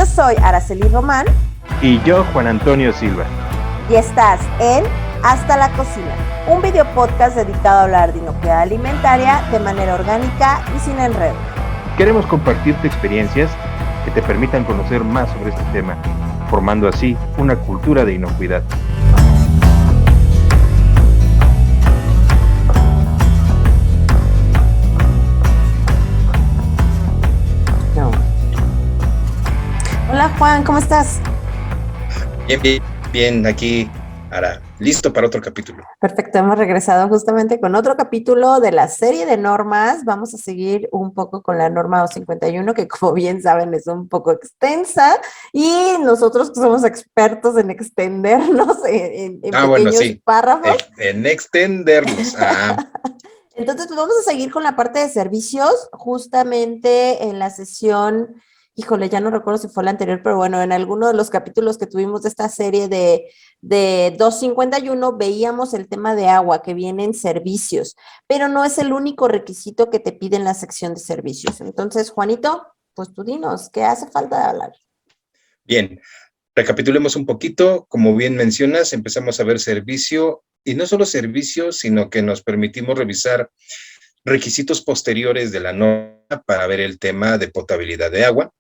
Yo soy Araceli Román. Y yo, Juan Antonio Silva. Y estás en Hasta la Cocina, un video podcast dedicado a hablar de inocuidad alimentaria de manera orgánica y sin enredo. Queremos compartirte experiencias que te permitan conocer más sobre este tema, formando así una cultura de inocuidad. No. Hola Juan, ¿cómo estás? Bien, aquí, ahora, listo para otro capítulo. Perfecto, hemos regresado justamente con otro capítulo de la serie de normas. Vamos a seguir un poco con la norma 251, que como bien saben es un poco extensa, y nosotros que somos expertos en extendernos en pequeños párrafos. En extenderlos. Entonces, pues vamos a seguir con la parte de servicios, justamente en la sesión, híjole, ya no recuerdo si fue la anterior, pero bueno, en alguno de los capítulos que tuvimos de esta serie de 251 veíamos el tema de agua que viene en servicios, pero no es el único requisito que te pide en la sección de servicios. Entonces, Juanito, pues tú dinos, ¿qué hace falta de hablar? Bien, recapitulemos un poquito. Como bien mencionas, empezamos a ver servicio, y no solo servicio, sino que nos permitimos revisar requisitos posteriores de la norma para ver el tema de potabilidad de agua.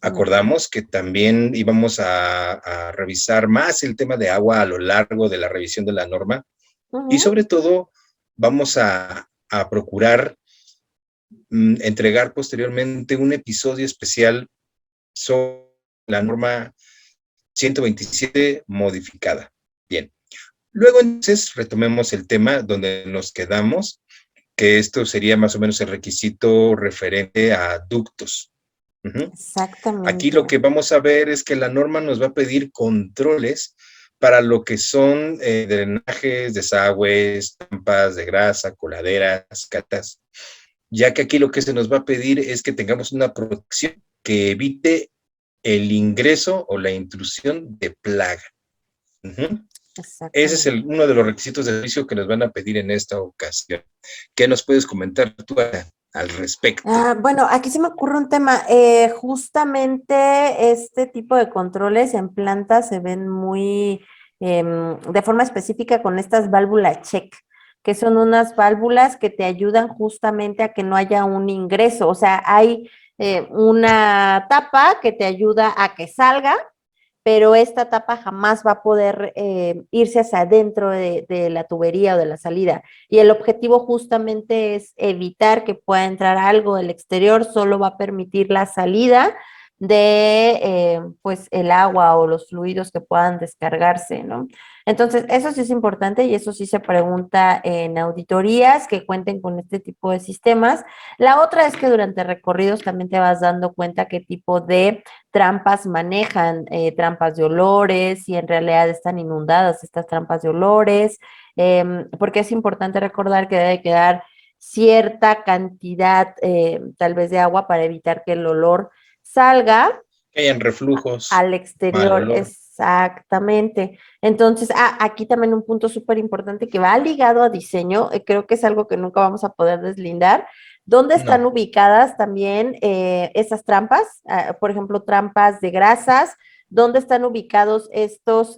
Acordamos que también íbamos a revisar más el tema de agua a lo largo de la revisión de la norma, y sobre todo vamos a procurar entregar posteriormente un episodio especial sobre la norma 127 modificada. Bien, luego entonces retomemos el tema donde nos quedamos, que esto sería más o menos el requisito referente a ductos. Exactamente. Aquí lo que vamos a ver es que la norma nos va a pedir controles para lo que son drenajes, desagües, trampas de grasa, coladeras, catas, ya que aquí lo que se nos va a pedir es que tengamos una protección que evite el ingreso o la intrusión de plaga. Ese es uno de los requisitos de servicio que nos van a pedir en esta ocasión. ¿Qué nos puedes comentar tú al respecto? Bueno, aquí se me ocurre un tema. Justamente este tipo de controles en plantas se ven muy de forma específica con estas válvulas check, que son unas válvulas que te ayudan justamente a que no haya un ingreso. O sea, hay una tapa que te ayuda a que salga, pero esta tapa jamás va a poder irse hacia adentro de la tubería o de la salida. Y el objetivo justamente es evitar que pueda entrar algo del exterior, solo va a permitir la salida de pues el agua o los fluidos que puedan descargarse, ¿no? Entonces, eso sí es importante y eso sí se pregunta en auditorías que cuenten con este tipo de sistemas. La otra es que durante recorridos también te vas dando cuenta qué tipo de trampas manejan, trampas de olores, si en realidad están inundadas estas trampas de olores, porque es importante recordar que debe quedar cierta cantidad tal vez de agua para evitar que el olor salga. Que hayan reflujos. Al exterior, exactamente. Entonces, aquí también un punto súper importante que va ligado a diseño, creo que es algo que nunca vamos a poder deslindar. ¿Dónde están ubicadas también esas trampas? Por ejemplo, trampas de grasas. ¿Dónde están ubicados estos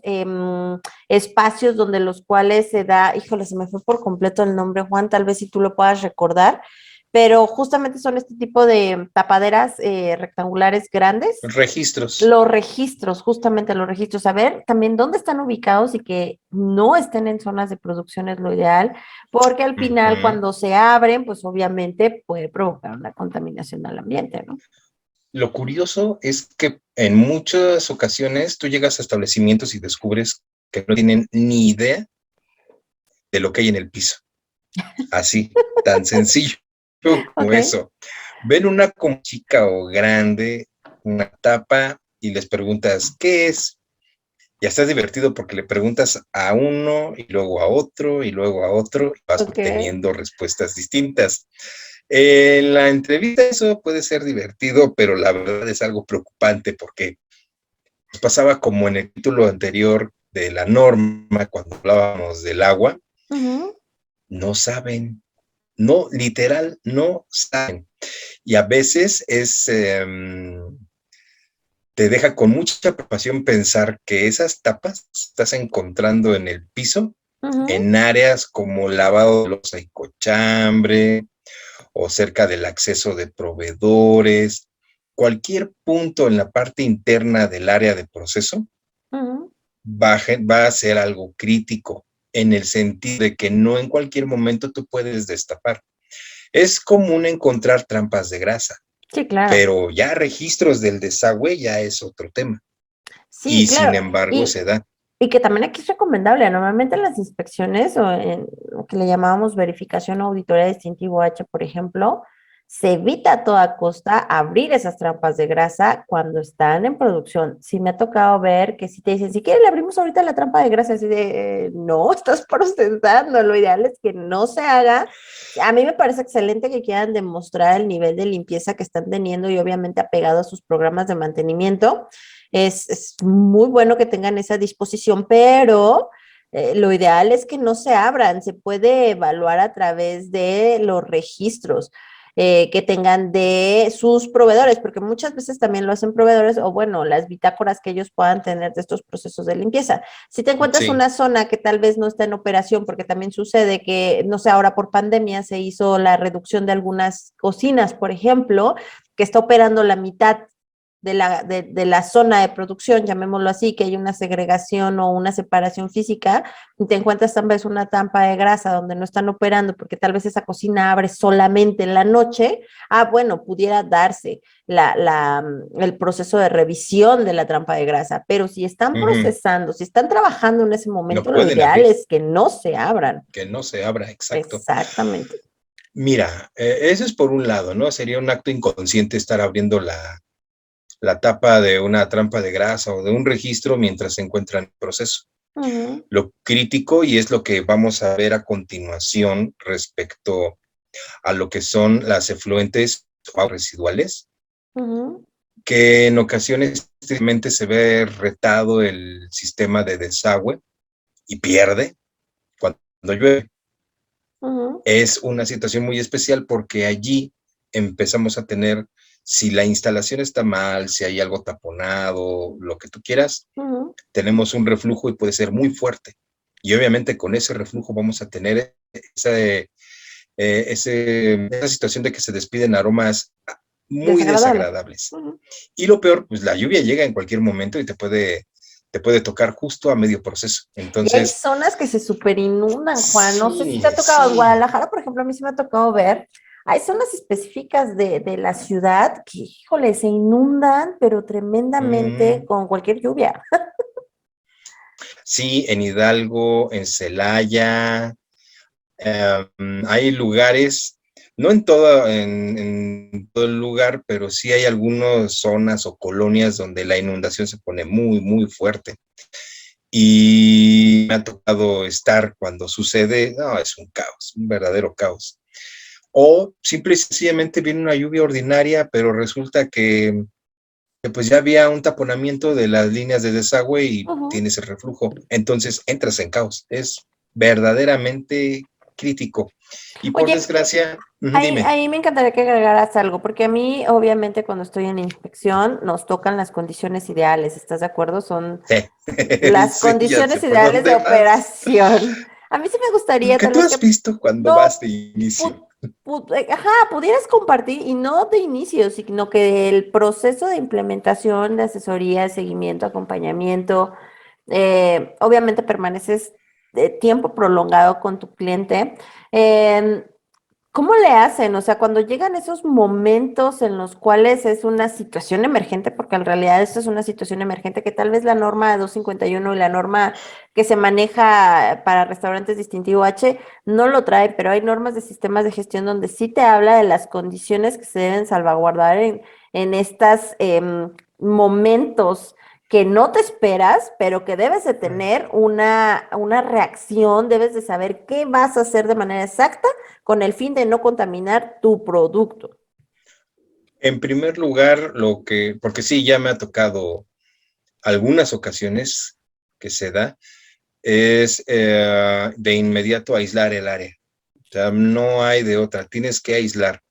espacios donde los cuales se da, híjole, se me fue por completo el nombre, Juan, tal vez si tú lo puedas recordar, pero justamente son este tipo de tapaderas rectangulares grandes. Registros. Los registros, justamente los registros, saber también dónde están ubicados y que no estén en zonas de producción es lo ideal, porque al final cuando se abren, pues obviamente puede provocar una contaminación al ambiente, ¿no? Lo curioso es que en muchas ocasiones tú llegas a establecimientos y descubres que no tienen ni idea de lo que hay en el piso. Así, tan sencillo como eso. Ven una como chica o grande, una tapa, y les preguntas, ¿qué es? Ya estás divertido porque le preguntas a uno y luego a otro y luego a otro y vas obteniendo respuestas distintas. En la entrevista eso puede ser divertido, pero la verdad es algo preocupante porque nos pasaba como en el título anterior de la norma cuando hablábamos del agua. No saben, no, literal, no saben. Y a veces es te deja con mucha preocupación pensar que esas tapas estás encontrando en el piso, Ujú, en áreas como lavado de loza y cochambre, o cerca del acceso de proveedores, cualquier punto en la parte interna del área de proceso ujú. va a ser algo crítico, en el sentido de que no en cualquier momento tú puedes destapar. Es común encontrar trampas de grasa, Sí, claro. pero ya registros del desagüe ya es otro tema. Sí, Y sin claro. embargo se da. Y que también aquí es recomendable. Normalmente en las inspecciones o en lo que le llamábamos verificación o auditoría distintivo H, por ejemplo, se evita a toda costa abrir esas trampas de grasa cuando están en producción. Sí me ha tocado ver que si te dicen, si quieres le abrimos ahorita la trampa de grasa, así de, no, estás procesando. Lo ideal es que no se haga. A mí me parece excelente que quieran demostrar el nivel de limpieza que están teniendo y obviamente apegado a sus programas de mantenimiento. Es muy bueno que tengan esa disposición, pero lo ideal es que no se abran. Se puede evaluar a través de los registros que tengan de sus proveedores, porque muchas veces también lo hacen proveedores o bueno, las bitácoras que ellos puedan tener de estos procesos de limpieza. Si te encuentras Sí, una zona que tal vez no está en operación, porque también sucede que, no sé, ahora por pandemia se hizo la reducción de algunas cocinas, por ejemplo, que está operando la mitad de la zona de producción, llamémoslo así, que hay una segregación o una separación física, y te encuentras tal vez una trampa de grasa donde no están operando porque tal vez esa cocina abre solamente en la noche, bueno, pudiera darse el proceso de revisión de la trampa de grasa, pero si están ujú, procesando, si están trabajando en ese no momento, lo pueden ideal abrir, es que no se abran. que no se abra, exacto. Exactamente. Mira, eso es por un lado, ¿no? Sería un acto inconsciente estar abriendo la tapa de una trampa de grasa o de un registro mientras se encuentra en proceso. Ujú, Lo crítico, y es lo que vamos a ver a continuación respecto a lo que son las efluentes o aguas residuales, ujú, que en ocasiones tristemente se ve retado el sistema de desagüe y pierde cuando llueve. ujú, Es una situación muy especial porque allí empezamos a tener, si la instalación está mal, si hay algo taponado, lo que tú quieras, ujú. tenemos un reflujo y puede ser muy fuerte. Y obviamente con ese reflujo vamos a tener esa situación de que se despiden aromas muy Desagradable. desagradables. Ujú. Y lo peor, pues la lluvia llega en cualquier momento y te puede tocar justo a medio proceso. Y hay Entonces, zonas que se super inundan, Juan. No sé si te sí, ha tocado en sí. Guadalajara, por ejemplo, a mí sí me ha tocado ver. Hay zonas específicas de la ciudad que, híjole, se inundan, pero tremendamente Mm, con cualquier lluvia. sí, en Hidalgo, en Celaya, hay lugares, no en todo el lugar, pero sí hay algunas zonas o colonias donde la inundación se pone muy, muy fuerte. Y me ha tocado estar cuando sucede, no, es un caos, un verdadero caos. O simple y sencillamente viene una lluvia ordinaria, pero resulta que pues ya había un taponamiento de las líneas de desagüe y Ujú. tienes el reflujo. Entonces entras en caos. Es verdaderamente crítico. Y por Oye, desgracia, dime. ahí me encantaría que agregaras algo, porque a mí, obviamente, cuando estoy en inspección, nos tocan las condiciones ideales, ¿estás de acuerdo? Son Sí, las sí, ya sé condiciones por ideales de dónde vas. operación. A mí sí me Lo gustaría que tal tú vez has que visto cuando vas no de inicio. ajá, pudieras compartir y no de inicio, sino que el proceso de implementación, de asesoría, de seguimiento, acompañamiento, obviamente permaneces de tiempo prolongado con tu cliente. em, ¿Cómo le hacen? O sea, cuando llegan esos momentos en los cuales es una situación emergente, porque en realidad esto es una situación emergente, que tal vez la norma 251 y la norma que se maneja para restaurantes distintivo H no lo trae, pero hay normas de sistemas de gestión donde sí te habla de las condiciones que se deben salvaguardar en estos momentos que no te esperas, pero que debes de tener una reacción, debes de saber qué vas a hacer de manera exacta con el fin de no contaminar tu producto. En primer lugar, porque sí, ya me ha tocado algunas ocasiones que se da, es de inmediato aislar el área. O sea, no hay de otra, tienes que aislar.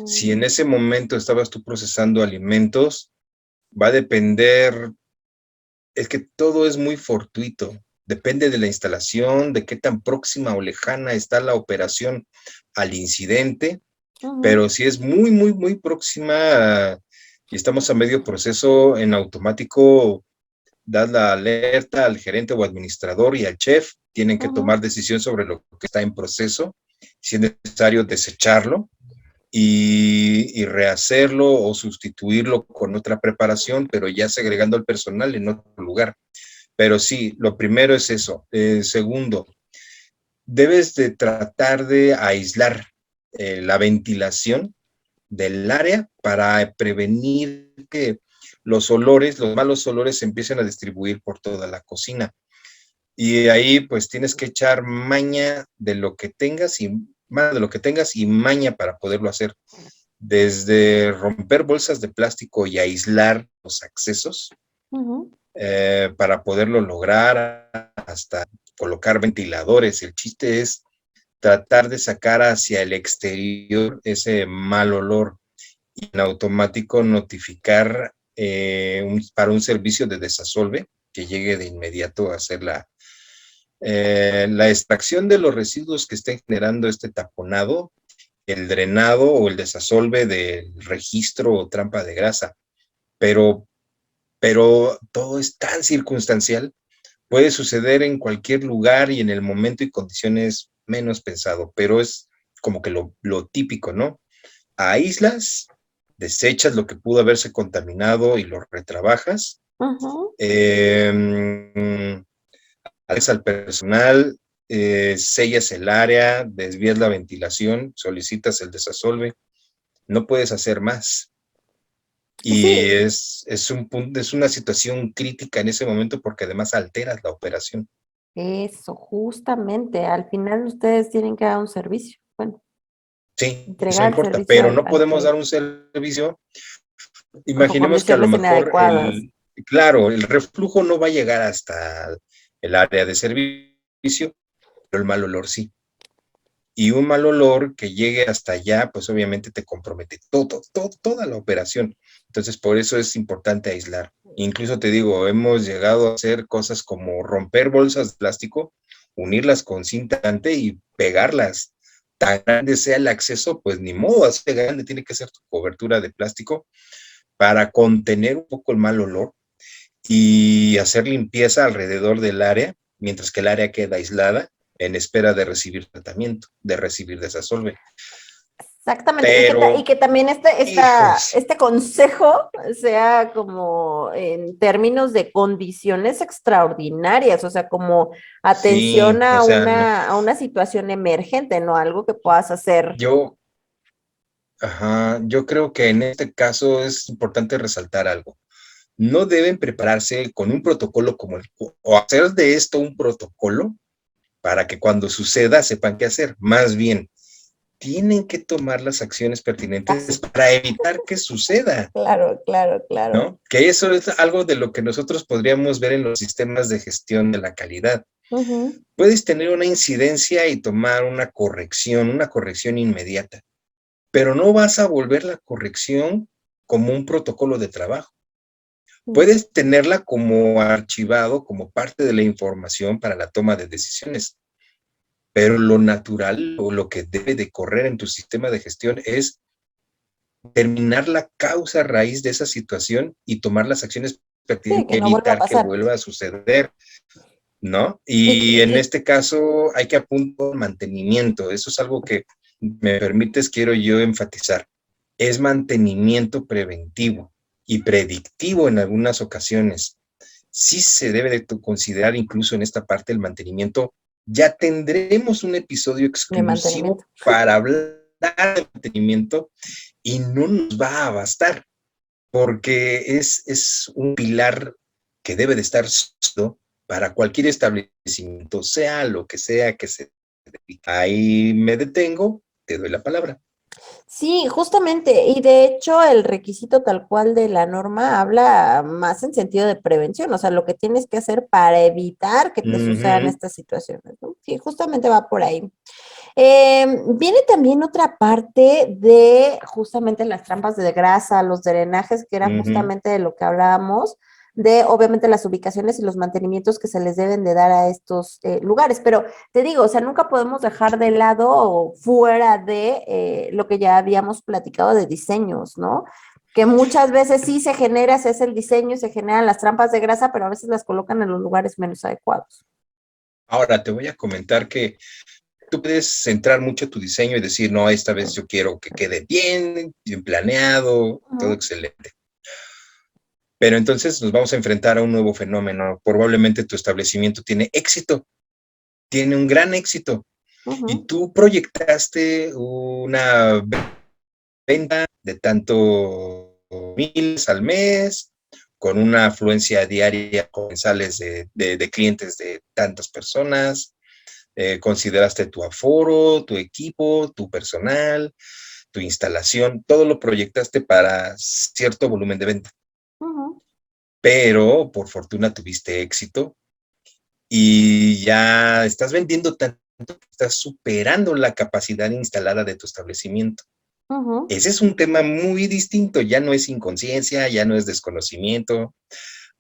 Si Ujú, en ese momento estabas tú procesando alimentos, va a depender, es que todo es muy fortuito, depende de la instalación, de qué tan próxima o lejana está la operación al incidente, pero si es muy, muy, muy próxima y estamos a medio proceso, en automático das la alerta al gerente o administrador y al chef, tienen que tomar decisión sobre lo que está en proceso, si es necesario desecharlo y rehacerlo o sustituirlo con otra preparación, pero ya segregando al personal en otro lugar. Pero sí, lo primero es eso. Segundo, debes de tratar de aislar la ventilación del área para prevenir que los olores, los malos olores se empiecen a distribuir por toda la cocina. Y ahí pues tienes que echar maña de lo que tengas y más de lo que tengas y maña para poderlo hacer. Desde romper bolsas de plástico y aislar los accesos para poderlo lograr hasta colocar ventiladores. El chiste es tratar de sacar hacia el exterior ese mal olor y en automático notificar para un servicio de desasolve que llegue de inmediato a hacer la extracción de los residuos que estén generando este taponado, el drenado o el desasolve del registro o trampa de grasa. Pero todo es tan circunstancial, puede suceder en cualquier lugar y en el momento y condiciones menos pensado, pero es como que lo típico, ¿no? Aíslas, desechas lo que pudo haberse contaminado y lo retrabajas. Al personal, sellas el área, desvías la ventilación, solicitas el desasolve, no puedes hacer más. Y Sí, es una situación crítica en ese momento porque además alteras la operación. eso, justamente. Al final ustedes tienen que dar un servicio. Bueno, Sí, eso entregar el importa, servicio pero al, no al podemos dar cliente un servicio. bajo Imaginemos que a lo condiciones mejor inadecuadas. claro, el reflujo no va a llegar hasta el área de servicio, pero el mal olor sí. Y un mal olor que llegue hasta allá, pues obviamente te compromete toda la operación. Entonces, por eso es importante aislar. Incluso te digo, hemos llegado a hacer cosas como romper bolsas de plástico, unirlas con cinta aislante y pegarlas. Tan grande sea el acceso, pues ni modo, así de grande tiene que ser tu cobertura de plástico para contener un poco el mal olor y hacer limpieza alrededor del área, mientras que el área queda aislada en espera de recibir tratamiento, de recibir desasolve. Exactamente, y Pero, que también hijos, este consejo sea como en términos de condiciones extraordinarias, o sea, como sí, atención o sea, no, a una situación emergente, no algo que puedas hacer. yo, yo creo que en este caso es importante resaltar algo. No deben prepararse con un protocolo como o hacer de esto un protocolo para que cuando suceda sepan qué hacer. Más bien, tienen que tomar las acciones pertinentes Así, para evitar que suceda, claro, claro, claro. ¿no? Que eso es algo de lo que nosotros podríamos ver en los sistemas de gestión de la calidad. Ujú. Puedes tener una incidencia y tomar una corrección inmediata, pero no vas a volver la corrección como un protocolo de trabajo. Puedes tenerla como archivado, como parte de la información para la toma de decisiones, pero lo natural o lo que debe de correr en tu sistema de gestión es determinar la causa raíz de esa situación y tomar las acciones Sí, pertinentes, que no vuelva a evitar que pasar. vuelva a suceder, ¿no? Y, Y en y- este caso hay que apuntar mantenimiento. Eso es algo que me permites, quiero yo enfatizar. Es mantenimiento preventivo y predictivo en algunas ocasiones. Sí se debe de considerar incluso en esta parte el mantenimiento. Ya tendremos un episodio de mantenimiento. exclusivo para hablar de mantenimiento y no nos va a bastar porque es un pilar que debe de estar sólido para cualquier establecimiento, sea lo que sea que se dedique. Ahí me detengo, te doy la palabra. Sí, justamente, y de hecho el requisito tal cual de la norma habla más en sentido de prevención, o sea, lo que tienes que hacer para evitar que te sucedan Ujú. estas situaciones, ¿no? Sí, justamente va por ahí. Viene también otra parte de justamente las trampas de grasa, los drenajes, que era Ujú. justamente de lo que hablábamos, de obviamente las ubicaciones y los mantenimientos que se les deben de dar a estos lugares. Pero te digo, o sea, nunca podemos dejar de lado o fuera de lo que ya habíamos platicado de diseños, ¿no? Que muchas veces sí se genera, se hace el diseño, se generan las trampas de grasa, pero a veces las colocan en los lugares menos adecuados. Ahora te voy a comentar que tú puedes centrar mucho tu diseño y decir, no, esta vez yo quiero que quede bien, bien planeado, todo Ujú, excelente. Pero entonces nos vamos a enfrentar a un nuevo fenómeno. Probablemente tu establecimiento tiene éxito, tiene un gran éxito, y ujú, tú proyectaste una venta de tanto miles al mes, con una afluencia diaria comensales de clientes de tantas personas, consideraste tu aforo, tu equipo, tu personal, tu instalación, todo lo proyectaste para cierto volumen de venta, ujú, pero por fortuna tuviste éxito y ya estás vendiendo tanto que estás superando la capacidad instalada de tu establecimiento. ujú. Ese es un tema muy distinto, ya no es inconsciencia, ya no es desconocimiento.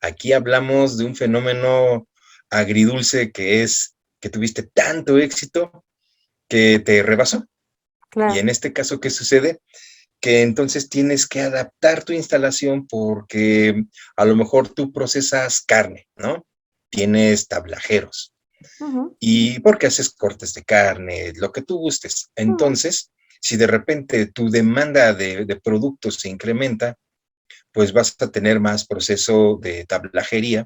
Aquí hablamos de un fenómeno agridulce que es que tuviste tanto éxito que te rebasó. Y en Claro. este caso, ¿qué sucede? Que entonces tienes que adaptar tu instalación porque a lo mejor tú procesas carne, ¿no? Tienes tablajeros Ujú, y porque haces cortes de carne, lo que tú gustes. ujú, Entonces, si de repente tu demanda de productos se incrementa, pues vas a tener más proceso de tablajería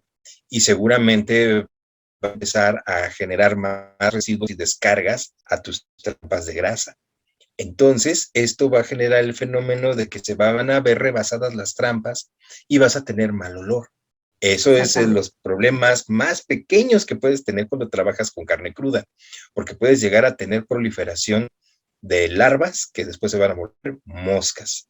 y seguramente va a empezar a generar más residuos y descargas a tus trampas de grasa. Entonces, esto va a generar el fenómeno de que se van a ver rebasadas las trampas y vas a tener mal olor. Eso es exactamente. los problemas más pequeños que puedes tener cuando trabajas con carne cruda, porque puedes llegar a tener proliferación de larvas que después se van a volver moscas.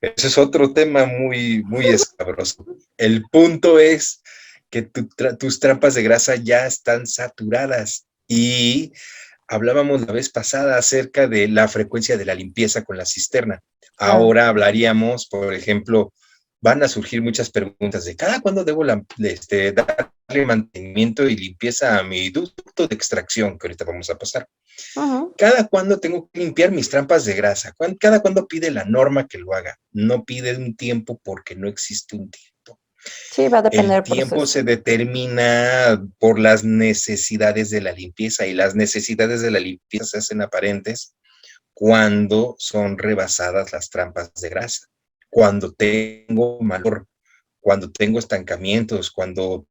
Ese es otro tema muy, muy escabroso. El punto es que tus trampas de grasa ya están saturadas y hablábamos la vez pasada acerca de la frecuencia de la limpieza con la cisterna. Claro. Ahora hablaríamos, por ejemplo, van a surgir muchas preguntas de cada cuándo debo darle mantenimiento y limpieza a mi ducto de extracción, que ahorita vamos a pasar. Ujú. Cada cuándo tengo que limpiar mis trampas de grasa, cada cuándo pide la norma que lo haga. No pide un tiempo porque no existe un tiempo. Sí, va a depender El del tiempo proceso. se determina por las necesidades de la limpieza y las necesidades de la limpieza se hacen aparentes cuando son rebasadas las trampas de grasa, cuando tengo malor, cuando tengo estancamientos, cuando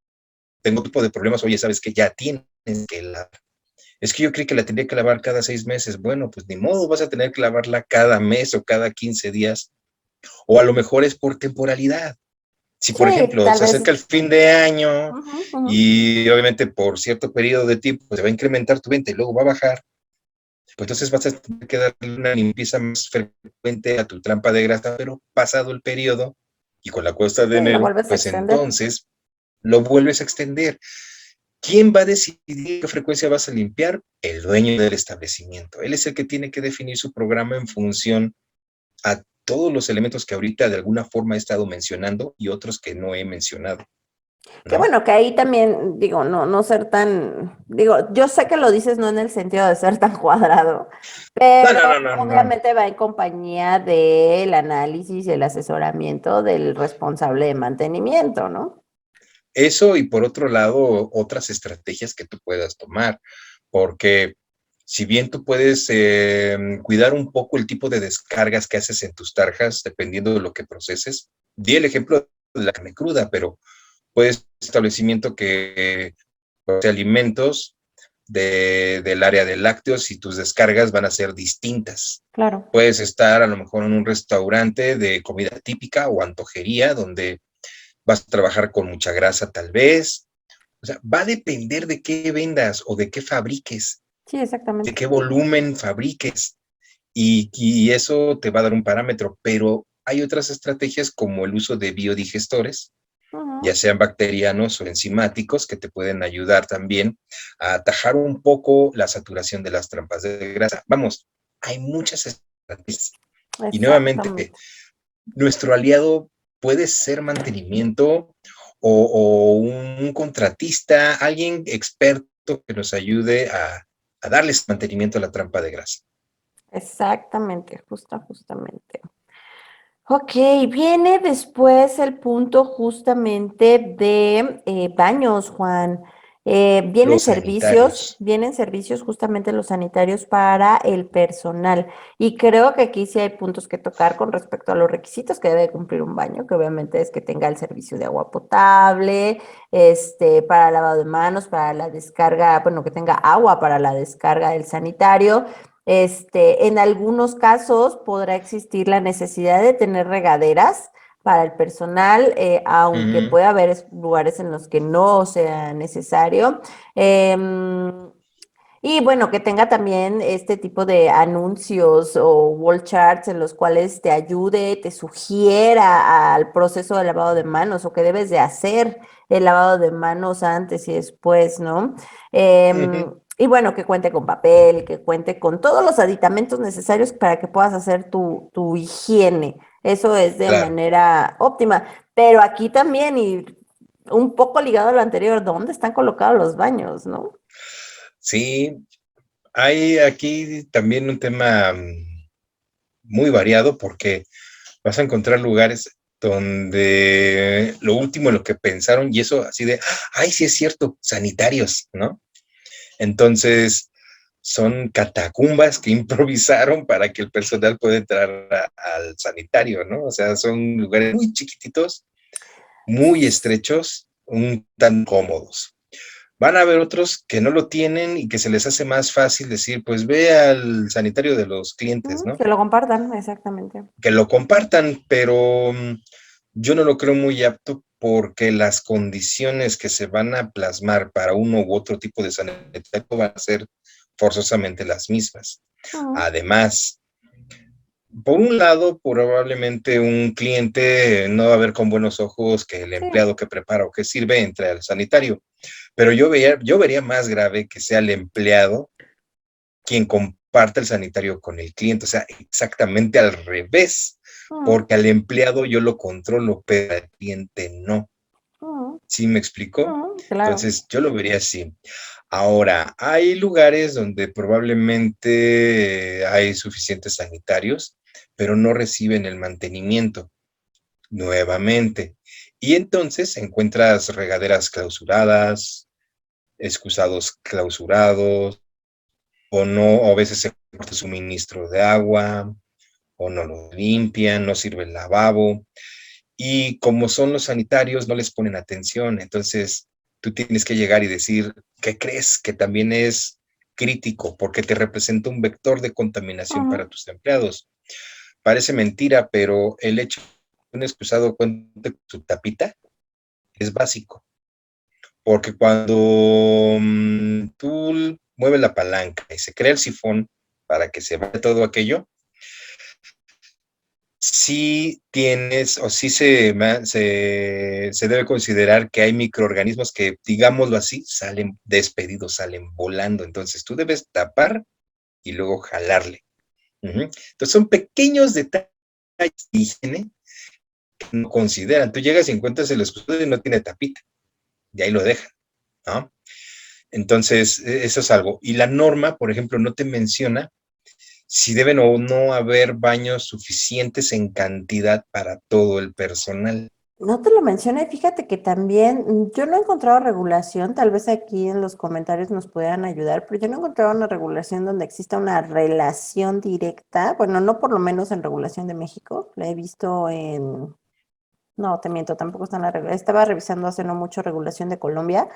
tengo tipo de problemas, oye, sabes que ya tienes que lavar. Es que yo creí que la tendría que lavar cada 6 meses. Bueno, pues ni modo, vas a tener que lavarla cada mes o cada 15 días, o a lo mejor es por temporalidad. Si, Sí, por ejemplo, tal se vez. acerca el fin de año Ujú, ujú. y obviamente por cierto periodo de tiempo pues, se va a incrementar tu venta y luego va a bajar, pues entonces vas a tener que darle una limpieza más frecuente a tu trampa de grasa, pero pasado el periodo y con la cuesta de Sí, la enero, vuelves a pues extender. entonces lo vuelves a extender. ¿Quién va a decidir qué frecuencia vas a limpiar? El dueño del establecimiento. Él es el que tiene que definir su programa en función a todos los elementos que ahorita de alguna forma he estado mencionando y otros que no he mencionado, Que ¿no? bueno, que ahí también, digo, no ser tan, digo, yo sé que lo dices no en el sentido de ser tan cuadrado, No, pero no, no, no, no. obviamente va en compañía del análisis y el asesoramiento del responsable de mantenimiento, ¿no? Eso y por otro lado, otras estrategias que tú puedas tomar, porque si bien tú puedes cuidar un poco el tipo de descargas que haces en tus tarjas, dependiendo de lo que proceses, di el ejemplo de la carne cruda, pero puedes establecimiento que alimentos del área de lácteos y tus descargas van a ser distintas. Claro. Puedes estar a lo mejor en un restaurante de comida típica o antojería donde vas a trabajar con mucha grasa tal vez. O sea, va a depender de qué vendas o de qué fabriques, Sí, de exactamente. qué volumen fabriques y eso te va a dar un parámetro, pero hay otras estrategias como el uso de biodigestores Ujú. ya sean bacterianos o enzimáticos, que te pueden ayudar también a atajar un poco la saturación de las trampas de grasa. Vamos, hay muchas estrategias. Y nuevamente, Exactamente. nuestro aliado puede ser mantenimiento o un contratista, alguien experto que nos ayude a darles mantenimiento a la trampa de grasa. Exactamente, justamente. Ok, viene después el punto justamente de baños, Juan. Los sanitarios. Vienen servicios justamente los sanitarios para el personal. Y creo que aquí sí hay puntos que tocar con respecto a los requisitos que debe cumplir un baño, que obviamente es que tenga el servicio de agua potable, para lavado de manos, para la descarga, bueno, que tenga agua para la descarga del sanitario. En algunos casos podrá existir la necesidad de tener regaderas para el personal, aunque Ujú, pueda haber lugares en los que no sea necesario. Em, y bueno, que tenga también este tipo de anuncios o wall charts en los cuales te ayude, te sugiera al proceso de lavado de manos o que debes de hacer el lavado de manos antes y después, ¿no? ujú, Y bueno, que cuente con papel, que cuente con todos los aditamentos necesarios para que puedas hacer tu higiene. Eso es de claro, manera óptima. Pero aquí también, y un poco ligado a lo anterior, ¿dónde están colocados los baños, no? sí, hay aquí también un tema muy variado porque vas a encontrar lugares donde lo último en lo que pensaron, y eso así de, ay, sí es cierto, sanitarios, ¿no? Entonces, son catacumbas que improvisaron para que el personal pueda entrar al sanitario, ¿no? O sea, son lugares muy chiquititos, muy estrechos, un tan cómodos. Van a haber otros que no lo tienen y que se les hace más fácil decir, pues ve al sanitario de los clientes, ¿no? Que lo compartan, exactamente. Que lo compartan, pero yo no lo creo muy apto porque las condiciones que se van a plasmar para uno u otro tipo de sanitario van a ser forzosamente las mismas. Ujú, Además, por un lado, probablemente un cliente no va a ver con buenos ojos que el sí. empleado que prepara o que sirve entre al sanitario, pero yo vería más grave que sea el empleado quien comparte el sanitario con el cliente, o sea, exactamente al revés, Ujú, porque al empleado yo lo controlo, pero al cliente no. ujú, ¿Sí me explico? ujú, claro. Entonces, yo lo vería así. Ahora, hay lugares donde probablemente hay suficientes sanitarios, pero no reciben el mantenimiento nuevamente. Y entonces encuentras regaderas clausuradas, excusados clausurados, o no, o a veces se corta el suministro de agua, o no lo limpian, no sirve el lavabo, y como son los sanitarios, no les ponen atención. Entonces, tú tienes que llegar y decir, ¿qué crees? Que también es crítico porque te representa un vector de contaminación Ujú, para tus empleados. Parece mentira, pero el hecho de que un excusado cuente con su tapita es básico, porque cuando tú mueves la palanca y se crea el sifón para que se vaya todo aquello, sí tienes o sí se debe considerar que hay microorganismos que, digámoslo así, salen despedidos, salen volando. Entonces tú debes tapar y luego jalarle. Ujú. Entonces son pequeños detalles de higiene que no consideran. Tú llegas y encuentras el excusado y no tiene tapita, y ahí lo dejan, ¿no? Entonces, eso es algo. Y la norma, por ejemplo, no te menciona si deben o no haber baños suficientes en cantidad para todo el personal. no te lo mencioné, fíjate que también yo no he encontrado regulación, tal vez aquí en los comentarios nos puedan ayudar, pero yo no he encontrado una regulación donde exista una relación directa, bueno, no por lo menos en regulación de México, la he visto en, no, te miento, tampoco está en la regulación, estaba revisando hace no mucho regulación de Colombia.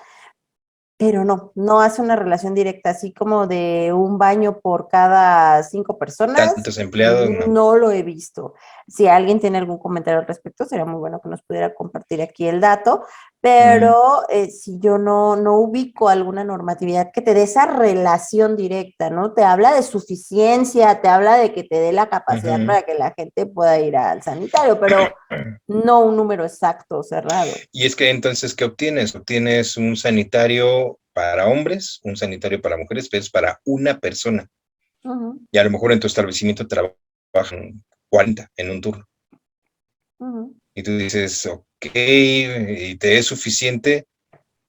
Pero no hace una relación directa, así como de un baño por cada 5 personas, Tantos empleados, no. no lo he visto. Si alguien tiene algún comentario al respecto, sería muy bueno que nos pudiera compartir aquí el dato, pero si yo no ubico alguna normatividad que te dé esa relación directa, ¿no? Te habla de suficiencia, te habla de que te dé la capacidad para que la gente pueda ir al sanitario, pero no un número exacto, cerrado. Y es que entonces, ¿qué obtienes? Obtienes un sanitario para hombres, un sanitario para mujeres, pero es para una persona. Ujú, Y a lo mejor en tu establecimiento trabajan 40 en un turno. ujú. Y tú dices, ok, y te es suficiente,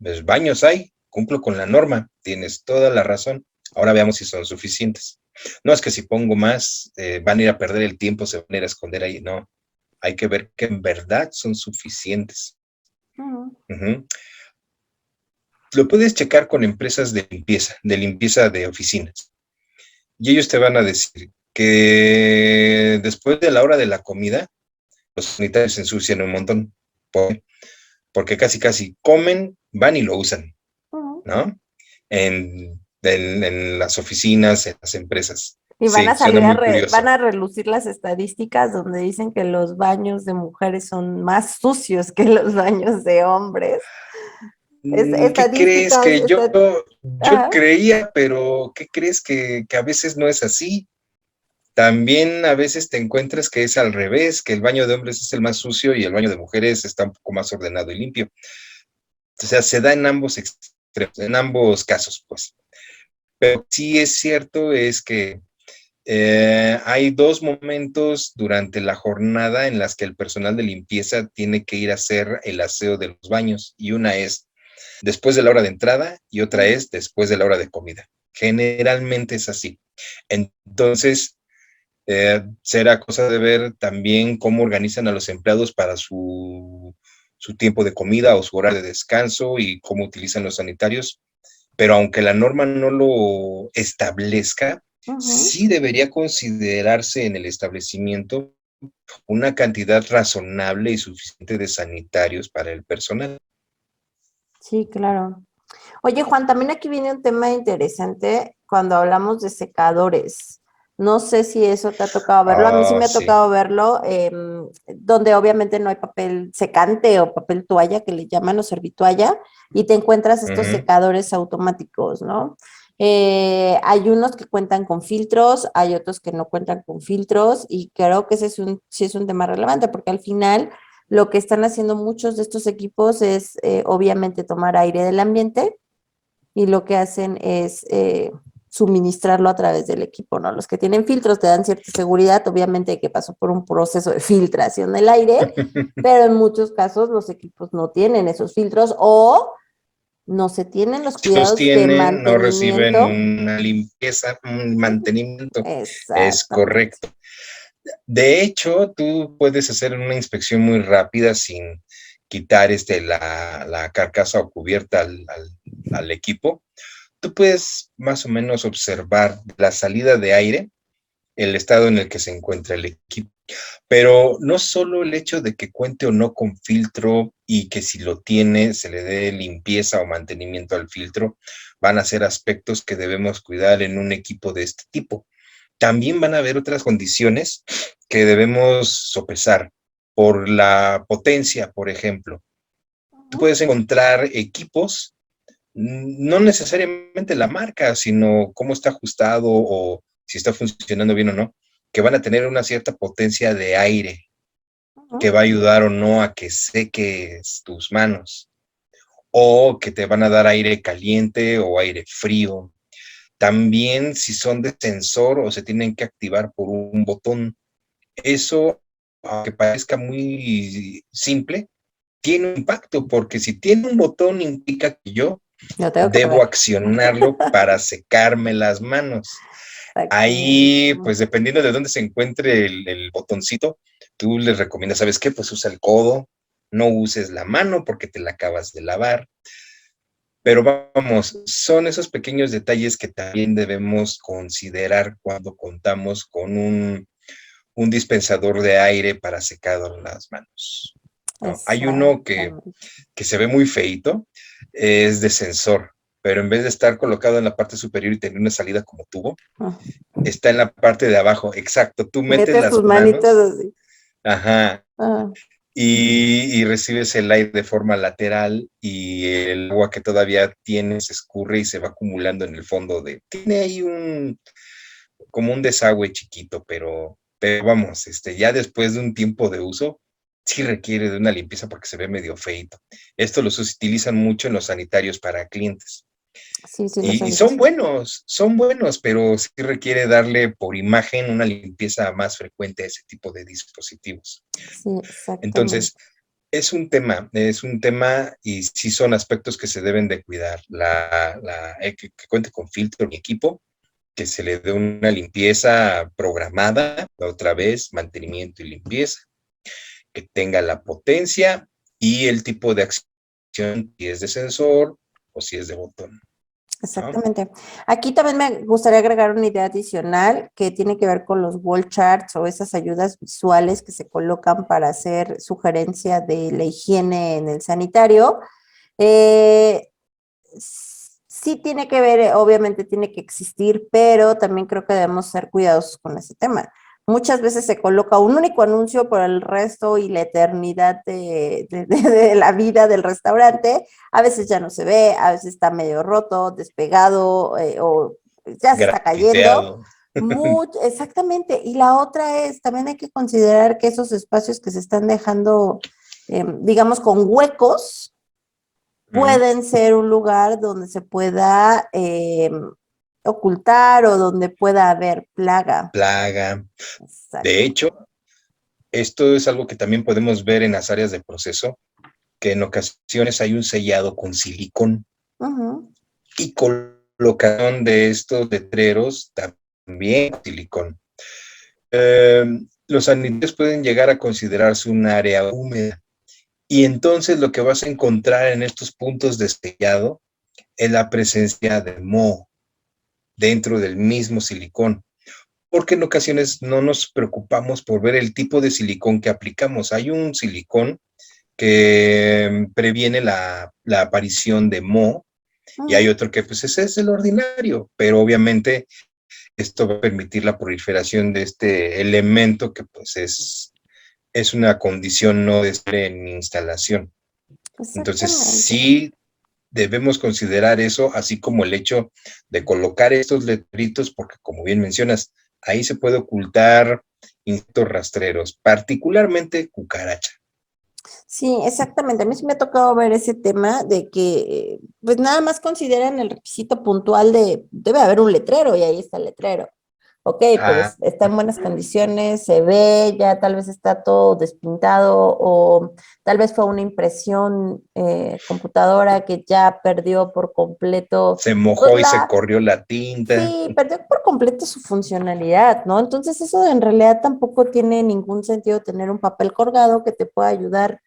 pues baños hay, cumplo con la norma, tienes toda la razón. Ahora veamos si son suficientes. No es que si pongo más, van a ir a perder el tiempo, se van a ir a esconder ahí. No, hay que ver que en verdad son suficientes. Ujú. Ujú. Lo puedes checar con empresas de limpieza de oficinas. Y ellos te van a decir que después de la hora de la comida, los sanitarios se ensucian un montón. Porque casi comen, van y lo usan, Ujú. ¿no? En las oficinas, en las empresas. Y van a Sí, suena salir muy van curioso. a relucir las estadísticas donde dicen que los baños de mujeres son más sucios que los baños de hombres. ¿Qué crees Estadísticas, que yo ajá. creía, pero qué crees que a veces no es así? También a veces te encuentras que es al revés, que el baño de hombres es el más sucio y el baño de mujeres está un poco más ordenado y limpio. O sea, se da en ambos extremos, en ambos casos, pues. Pero sí es cierto es que hay dos momentos durante la jornada en las que el personal de limpieza tiene que ir a hacer el aseo de los baños y una es después de la hora de entrada y otra es después de la hora de comida. Generalmente es así. Entonces, será cosa de ver también cómo organizan a los empleados para su tiempo de comida o su hora de descanso y cómo utilizan los sanitarios. Pero aunque la norma no lo establezca, Ujú. sí debería considerarse en el establecimiento una cantidad razonable y suficiente de sanitarios para el personal. Sí, claro. Oye, Juan, también aquí viene un tema interesante cuando hablamos de secadores. No sé si eso te ha tocado verlo. A mí sí Ah, me ha sí. tocado verlo, donde obviamente no hay papel secante o papel toalla, que le llaman o servitoalla, y te encuentras estos Ujú. secadores automáticos, ¿no? Hay unos que cuentan con filtros, hay otros que no cuentan con filtros, y creo que ese sí es un tema relevante, porque al final lo que están haciendo muchos de estos equipos es obviamente tomar aire del ambiente y lo que hacen es suministrarlo a través del equipo, ¿no? Los que tienen filtros te dan cierta seguridad, obviamente que pasó por un proceso de filtración del aire, pero en muchos casos los equipos no tienen esos filtros o no se tienen los Si los cuidados de tienen, no reciben mantenimiento. una limpieza, un mantenimiento. Es Exactamente. correcto. De hecho, tú puedes hacer una inspección muy rápida sin quitar la carcasa o cubierta al equipo. Tú puedes más o menos observar la salida de aire, el estado en el que se encuentra el equipo. Pero no solo el hecho de que cuente o no con filtro y que si lo tiene se le dé limpieza o mantenimiento al filtro, van a ser aspectos que debemos cuidar en un equipo de este tipo. También van a haber otras condiciones que debemos sopesar por la potencia, por ejemplo. Tú Ujú. puedes encontrar equipos, no necesariamente la marca, sino cómo está ajustado o si está funcionando bien o no, que van a tener una cierta potencia de aire que Ujú. va a ayudar o no a que seques tus manos, o que te van a dar aire caliente o aire frío. También si son de sensor o se tienen que activar por un botón. Eso, aunque parezca muy simple, tiene un impacto, porque si tiene un botón implica que yo Lo tengo que debo apagar. accionarlo para secarme las manos. Ahí, Exactamente. pues dependiendo de dónde se encuentre el botoncito, tú les recomiendas, ¿sabes qué? Pues usa el codo, no uses la mano porque te la acabas de lavar. Pero vamos, son esos pequeños detalles que también debemos considerar cuando contamos con un dispensador de aire para secado en las manos, ¿no? Hay uno Exactamente. que se ve muy feito, es de sensor, pero en vez de estar colocado en la parte superior y tener una salida como tubo, está en la parte de abajo. Exacto, tú metes Mete sus las manitas manos, así. ajá, Ah. y recibes el aire de forma lateral y el agua que todavía tiene se escurre y se va acumulando en el fondo tiene ahí como un desagüe chiquito, pero vamos, ya después de un tiempo de uso, sí requiere de una limpieza porque se ve medio feito. Esto los utilizan mucho en los sanitarios para clientes. Sí, sí, los he Y visto. son buenos, pero sí requiere darle por imagen una limpieza más frecuente a ese tipo de dispositivos. Sí, Entonces, exactamente. es un tema y sí son aspectos que se deben de cuidar. Que cuente con filtro y equipo, que se le dé una limpieza programada, otra vez, mantenimiento y limpieza, que tenga la potencia y el tipo de acción, si es de sensor o si es de botón, ¿no? Exactamente. Aquí también me gustaría agregar una idea adicional que tiene que ver con los wall charts o esas ayudas visuales que se colocan para hacer sugerencia de la higiene en el sanitario. Eh, sí tiene que ver, obviamente tiene que existir, pero también creo que debemos ser cuidadosos con ese tema. Muchas veces se coloca un único anuncio por el resto y la eternidad de la vida del restaurante. A veces ya no se ve, a veces está medio roto, despegado o ya se está cayendo. Grafiteado. Exactamente. Y la otra es, también hay que considerar que esos espacios que se están dejando, digamos, con huecos, pueden ser un lugar donde se pueda ocultar o donde pueda haber plaga. Plaga. De Exacto. hecho, esto es algo que también podemos ver en las áreas de proceso, que en ocasiones hay un sellado con silicón Ujú. y colocación de estos letreros también con silicón. Eh, los sanitarios pueden llegar a considerarse un área húmeda y entonces lo que vas a encontrar en estos puntos de sellado es la presencia de moho dentro del mismo silicón, porque en ocasiones no nos preocupamos por ver el tipo de silicón que aplicamos. Hay un silicón que previene la aparición de moho y hay Ujú. otro que pues ese es el ordinario, pero obviamente esto va a permitir la proliferación de este elemento que pues es una condición no de estar en instalación. Entonces Exactamente. sí debemos considerar eso, así como el hecho de colocar estos letritos, porque como bien mencionas, ahí se puede ocultar insectos rastreros, particularmente cucaracha. Sí, exactamente. A mí sí me ha tocado ver ese tema de que, pues nada más consideran el requisito puntual de, debe haber un letrero y ahí está el letrero. Ok, pero Ah, está en buenas condiciones, se ve, ya tal vez está todo despintado o tal vez fue una impresión computadora que ya perdió por completo, se pues mojó y se corrió la tinta. sí, perdió por completo su funcionalidad, ¿no? Entonces eso en realidad tampoco tiene ningún sentido tener un papel colgado que te pueda ayudar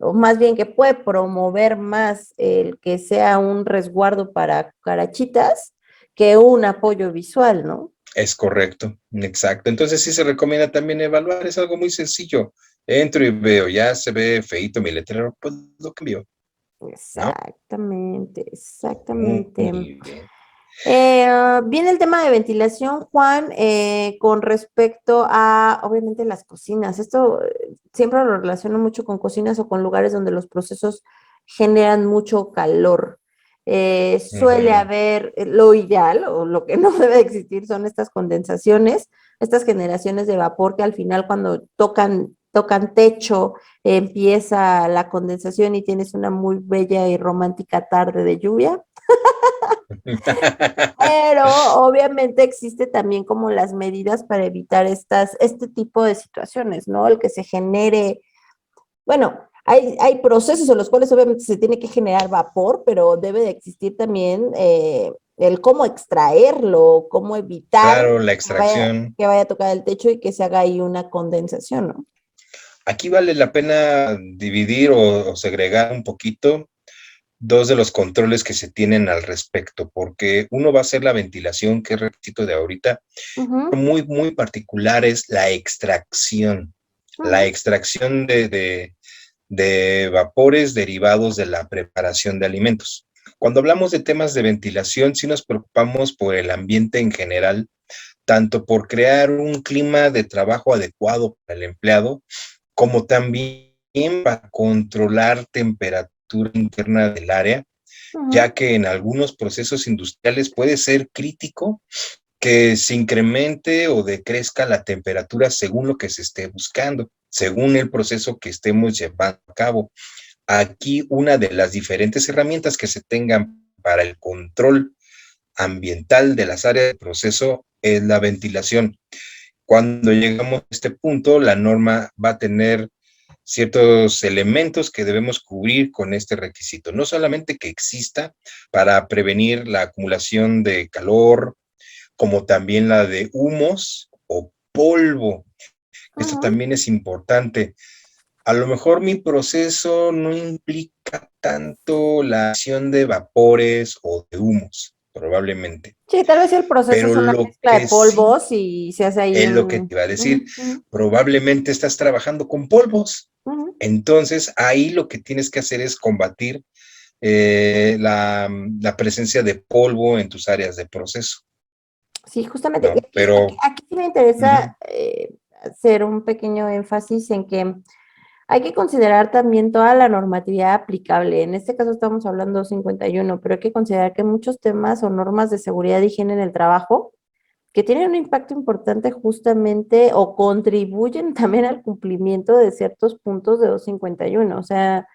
o más bien que puede promover más el que sea un resguardo para carachitas que un apoyo visual, ¿no? Es correcto, exacto. Entonces sí se recomienda también evaluar, es algo muy sencillo. Entro y veo, ya se ve feito mi letrero, pues lo cambio, ¿no? Exactamente, exactamente. Muy bien. Viene el tema de ventilación, Juan, con respecto a, obviamente, las cocinas. Esto siempre lo relaciono mucho con cocinas o con lugares donde los procesos generan mucho calor. Suele Ujú. haber, lo ideal o lo que no debe existir son estas condensaciones, estas generaciones de vapor que al final cuando tocan techo, empieza la condensación y tienes una muy bella y romántica tarde de lluvia. Pero obviamente existe también como las medidas para evitar este tipo de situaciones, ¿no? El que se genere, bueno, hay procesos en los cuales obviamente se tiene que generar vapor, pero debe de existir también el cómo extraerlo, cómo evitar Claro, la extracción. que vaya a tocar el techo y que se haga ahí una condensación, ¿no? Aquí vale la pena dividir o segregar un poquito dos de los controles que se tienen al respecto, porque uno va a ser la ventilación, que es requisito de ahorita, Ujú, muy, muy particular es la extracción. La ujú. extracción de vapores derivados de la preparación de alimentos. Cuando hablamos de temas de ventilación, sí nos preocupamos por el ambiente en general, tanto por crear un clima de trabajo adecuado para el empleado, como también para controlar temperatura interna del área, ya que en algunos procesos industriales puede ser crítico que se incremente o decrezca la temperatura según lo que se esté buscando, según el proceso que estemos llevando a cabo. Aquí una de las diferentes herramientas que se tengan para el control ambiental de las áreas de proceso es la ventilación. Cuando llegamos a este punto, la norma va a tener ciertos elementos que debemos cubrir con este requisito. No solamente que exista para prevenir la acumulación de calor, como también la de humos o polvo. Esto también es importante. A lo mejor mi proceso no implica tanto la acción de vapores o de humos, probablemente. Sí, tal vez el proceso es Pero una lo mezcla de que sí polvos y se hace ahí es lo que un... te iba a decir, probablemente estás trabajando con polvos. Entonces, ahí lo que tienes que hacer es combatir la presencia de polvo en tus áreas de proceso, Sí, justamente. Y ¿no? Pero aquí sí me interesa hacer un pequeño énfasis en que hay que considerar también toda la normatividad aplicable. En este caso estamos hablando 51, pero hay que considerar que muchos temas o normas de seguridad y higiene en el trabajo que tienen un impacto importante justamente o contribuyen también al cumplimiento de ciertos puntos de 251. O sea,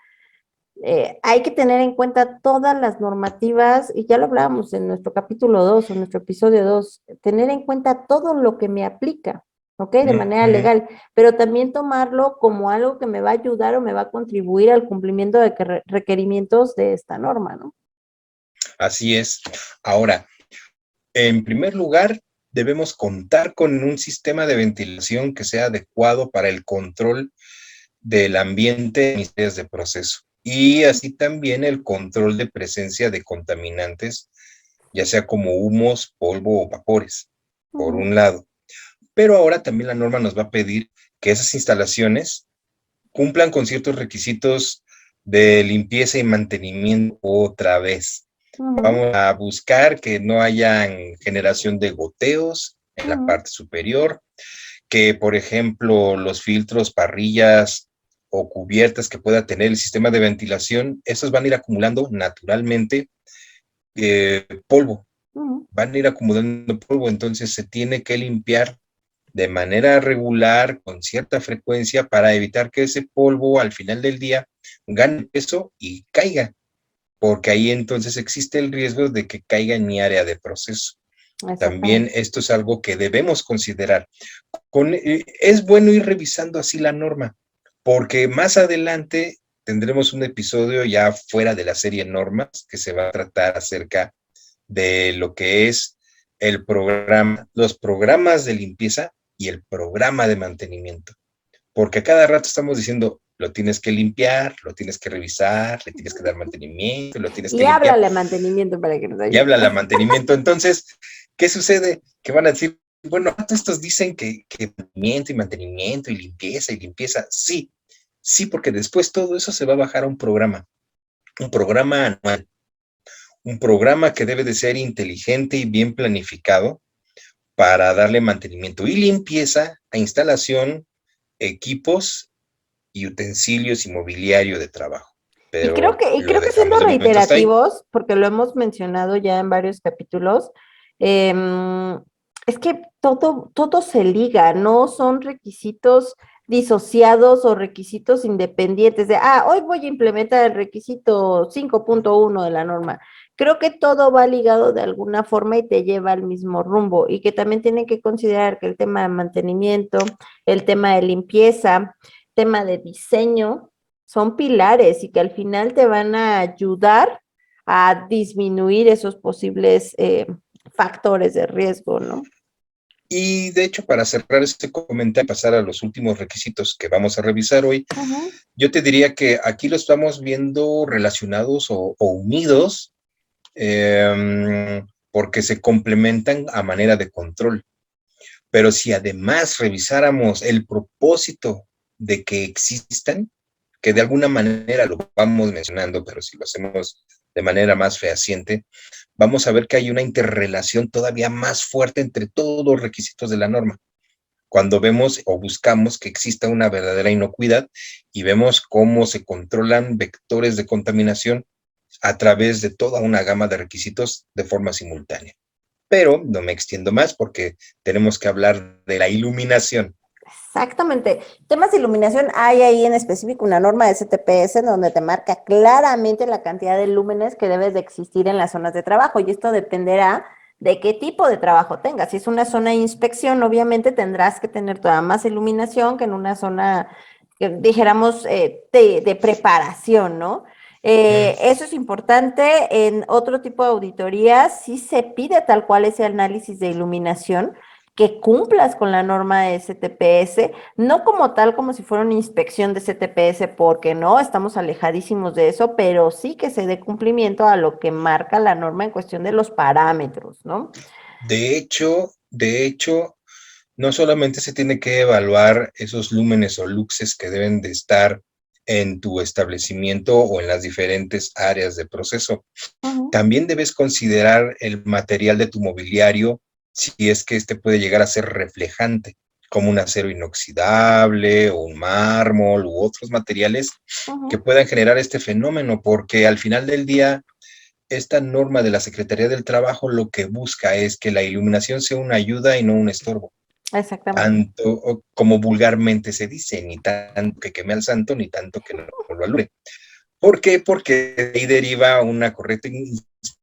hay que tener en cuenta todas las normativas, y ya lo hablábamos en nuestro capítulo 2 o en nuestro episodio 2, tener en cuenta todo lo que me aplica, ¿ok? De manera legal, pero también tomarlo como algo que me va a ayudar o me va a contribuir al cumplimiento de requerimientos de esta norma, ¿no? así es. Ahora, en primer lugar, debemos contar con un sistema de ventilación que sea adecuado para el control del ambiente en mis áreas de proceso y así también el control de presencia de contaminantes, ya sea como humos, polvo o vapores, por un lado. Pero ahora también la norma nos va a pedir que esas instalaciones cumplan con ciertos requisitos de limpieza y mantenimiento otra vez. Vamos a buscar que no haya generación de goteos en la parte superior, que por ejemplo los filtros, parrillas o cubiertas que pueda tener el sistema de ventilación, esos van a ir acumulando naturalmente polvo, van a ir acumulando polvo, entonces se tiene que limpiar de manera regular, con cierta frecuencia, para evitar que ese polvo al final del día gane peso y caiga, porque ahí entonces existe el riesgo de que caiga en mi área de proceso. También esto es algo que debemos considerar. Es bueno ir revisando así la norma, porque más adelante tendremos un episodio ya fuera de la serie normas que se va a tratar acerca de lo que es el programa, los programas de limpieza y el programa de mantenimiento. Porque a cada rato estamos diciendo, lo tienes que limpiar, lo tienes que revisar, le tienes que dar mantenimiento, lo tienes que Y limpiar. háblale mantenimiento para que nos ayude. Y háblale mantenimiento. Entonces, ¿qué sucede? Que van a decir, bueno, estos dicen que mantenimiento y limpieza. Sí, sí, porque después todo eso se va a bajar a un programa anual, un programa que debe de ser inteligente y bien planificado para darle mantenimiento y limpieza a instalación, equipos y utensilios y mobiliario de trabajo. Y creo Pero que siendo reiterativos, porque lo hemos mencionado ya en varios capítulos, es que todo se liga, no son requisitos disociados o requisitos independientes de, hoy voy a implementar el requisito 5.1 de la norma. Creo que todo va ligado de alguna forma y te lleva al mismo rumbo, y que también tienen que considerar que el tema de mantenimiento, el tema de limpieza, tema de diseño, son pilares y que al final te van a ayudar a disminuir esos posibles factores de riesgo, ¿no? Y de hecho, para cerrar este comentario y pasar a los últimos requisitos que vamos a revisar hoy, yo te diría que aquí lo estamos viendo relacionados o unidos porque se complementan a manera de control. Pero si además revisáramos el propósito de que existan, que de alguna manera lo vamos mencionando, pero si lo hacemos de manera más fehaciente, vamos a ver que hay una interrelación todavía más fuerte entre todos los requisitos de la norma. cuando vemos o buscamos que exista una verdadera inocuidad y vemos cómo se controlan vectores de contaminación a través de toda una gama de requisitos de forma simultánea. Pero no me extiendo más porque tenemos que hablar de la iluminación. Exactamente. Temas de iluminación, hay ahí en específico una norma de STPS en donde te marca claramente la cantidad de lúmenes que debes de existir en las zonas de trabajo, y esto dependerá de qué tipo de trabajo tengas. Si es una zona de inspección, obviamente tendrás que tener toda más iluminación que en una zona, que dijéramos, de preparación, ¿no? Eso es importante. En otro tipo de auditorías sí se pide tal cual ese análisis de iluminación, que cumplas con la norma de STPS, no como tal, como si fuera una inspección de STPS, porque no, estamos alejadísimos de eso, pero sí que se dé cumplimiento a lo que marca la norma en cuestión de los parámetros, ¿no? De hecho, no solamente se tiene que evaluar esos lúmenes o luxes que deben de estar en tu establecimiento o en las diferentes áreas de proceso. Ujú. También debes considerar el material de tu mobiliario, si es que este puede llegar a ser reflejante, como un acero inoxidable o un mármol u otros materiales que Ujú. puedan generar este fenómeno, porque al final del día, esta norma de la Secretaría del Trabajo lo que busca es que la iluminación sea una ayuda y no un estorbo, Exactamente. tanto como vulgarmente se dice, ni tanto que queme al santo, ni tanto que no lo alumbre. ¿Por qué? Porque de ahí deriva una correcta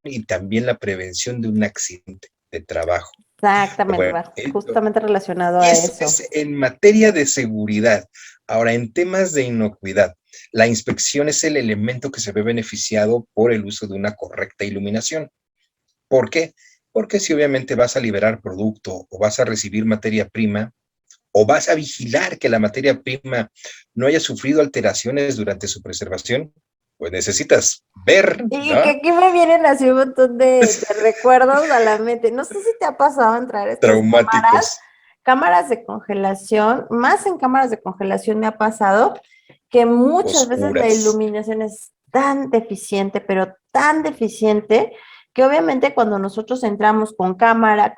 y también la prevención de un accidente de trabajo. Exactamente, Bueno, va justamente relacionado a eso eso. es en materia de seguridad. Ahora, en temas de inocuidad, la inspección es el elemento que se ve beneficiado por el uso de una correcta iluminación. ¿Por qué? Porque si obviamente vas a liberar producto o vas a recibir materia prima o vas a vigilar que la materia prima no haya sufrido alteraciones durante su preservación, pues necesitas ver, Y que ¿no? aquí me vienen así un montón de recuerdos a la mente. No sé si te ha pasado entrar a estas Traumáticos. cámaras de congelación, más en cámaras de congelación me ha pasado que muchas veces la Oscuras, iluminación es tan deficiente, pero tan deficiente, que obviamente cuando nosotros entramos con cámaras,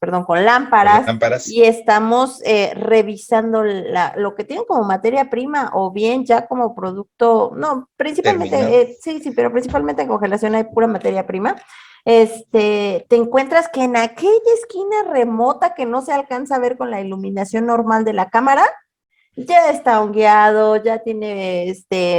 perdón, con con lámparas lámparas, y estamos revisando lo que tienen como materia prima o bien ya como producto, no, terminado. principalmente, sí, sí, pero principalmente en congelación hay pura materia prima. Te encuentras que en aquella esquina remota que no se alcanza a ver con la iluminación normal de la cámara, ya está hongueado, ya tiene,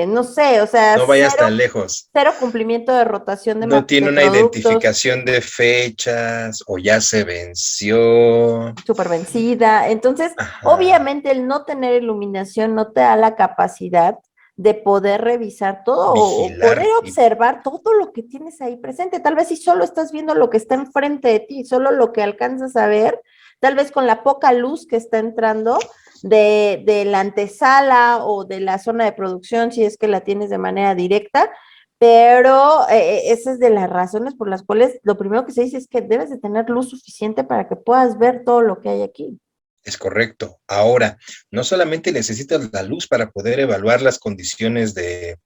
no sé, o sea, No vayas tan lejos. cero cumplimiento de rotación No de tiene una productos, identificación de fechas o ya se venció. súper vencida. Entonces, Ajá. obviamente el no tener iluminación no te da la capacidad de poder revisar todo o poder Vigilar y observar todo lo que tienes ahí presente. Tal vez si solo estás viendo lo que está enfrente de ti, solo lo que alcanzas a ver, tal vez con la poca luz que está entrando de la antesala o de la zona de producción, si es que la tienes de manera directa, pero esa es de las razones por las cuales lo primero que se dice es que debes de tener luz suficiente para que puedas ver todo lo que hay aquí. es correcto. Ahora, no solamente necesitas la luz para poder evaluar las condiciones de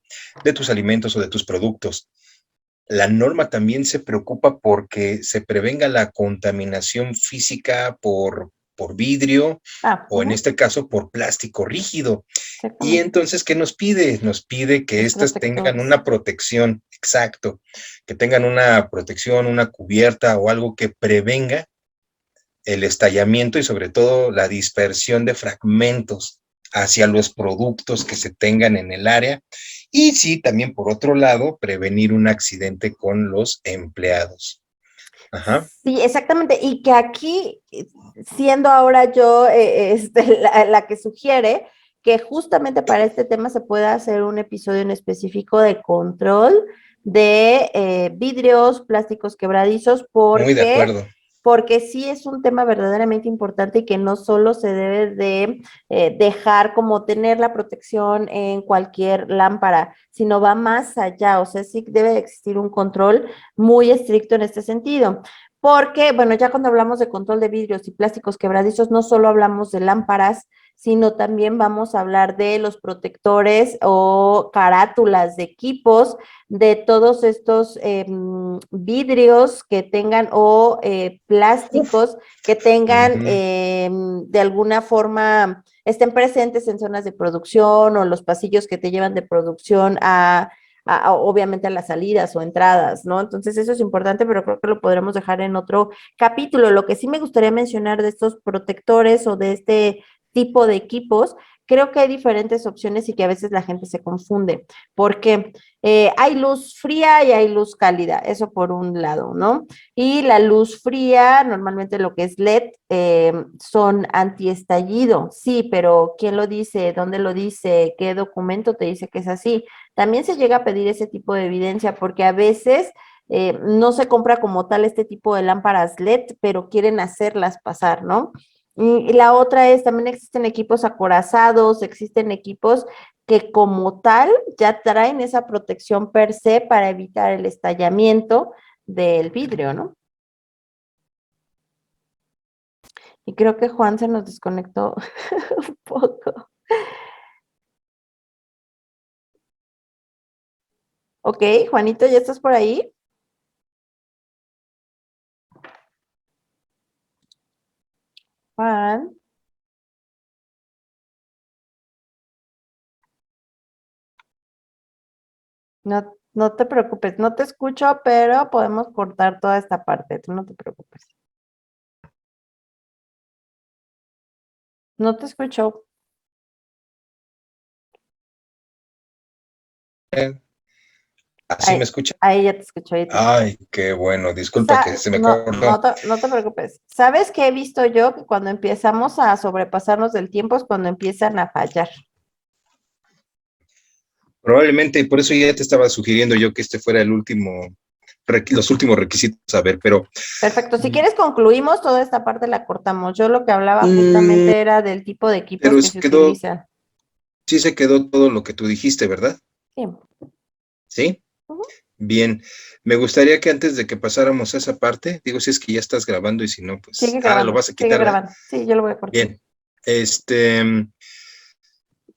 tus alimentos o de tus productos. La norma también se preocupa porque se prevenga la contaminación física por vidrio Ah, o en este caso por plástico rígido. Y exactamente. entonces, ¿qué nos pide? Nos pide que Los éstas tengan protectores. una protección, exacto, que tengan una protección, una cubierta o algo que prevenga el estallamiento y sobre todo la dispersión de fragmentos hacia los productos que se tengan en el área. Y sí, también por otro lado, prevenir un accidente con los empleados. Ajá. Sí, exactamente. Y que aquí, siendo ahora yo la que sugiere que justamente para este tema se pueda hacer un episodio en específico de control de vidrios, plásticos quebradizos, Muy de acuerdo. porque sí es un tema verdaderamente importante y que no solo se debe de dejar como tener la protección en cualquier lámpara, sino va más allá, o sea, sí debe de existir un control muy estricto en este sentido. Porque, bueno, ya cuando hablamos de control de vidrios y plásticos quebradizos, no solo hablamos de lámparas, sino también vamos a hablar de los protectores o carátulas de equipos, de todos estos vidrios que tengan o plásticos que tengan de alguna forma, estén presentes en zonas de producción o los pasillos que te llevan de producción obviamente a las salidas o entradas, ¿no? Entonces eso es importante, pero creo que lo podremos dejar en otro capítulo. Lo que sí me gustaría mencionar de estos protectores o de este tipo de equipos, creo que hay diferentes opciones y que a veces la gente se confunde, porque hay luz fría y hay luz cálida, eso por un lado, ¿no? Y la luz fría, normalmente lo que es LED, son antiestallido, sí, pero ¿quién lo dice? ¿Dónde lo dice? ¿Qué documento te dice que es así? También se llega a pedir ese tipo de evidencia porque a veces no se compra como tal este tipo de lámparas LED, pero quieren hacerlas pasar, ¿no? Y la otra es, también existen equipos acorazados, existen equipos que como tal ya traen esa protección per se para evitar el estallamiento del vidrio, ¿no? Y creo que Juan se nos desconectó un poco. Ok, Juanito, ¿ya estás por ahí? Juan, no te preocupes, no te escucho, pero podemos cortar toda esta parte, tú no te preocupes. No te escucho. ¿Así Ahí, me escucha? ahí ya te escucho, ahí te escucho. Ay, qué bueno, disculpa que se me cortó. No te preocupes. ¿Sabes qué he visto yo? Que cuando empezamos a sobrepasarnos del tiempo es cuando empiezan a fallar. Probablemente por eso ya te estaba sugiriendo yo que este fuera el último, los últimos requisitos a ver, pero Perfecto. Si quieres concluimos, toda esta parte la cortamos. Yo lo que hablaba justamente era del tipo de equipos pero que se utilizan. sí se quedó todo lo que tú dijiste, ¿verdad? Sí. ¿Sí? Ujú. Bien, me gustaría que antes de que pasáramos a esa parte, digo, si es que ya estás grabando y si no, pues, Sigue lo grabando, vas a sigue quitar, ¿verdad? grabando. Sí, yo lo voy a cortar. Bien, este,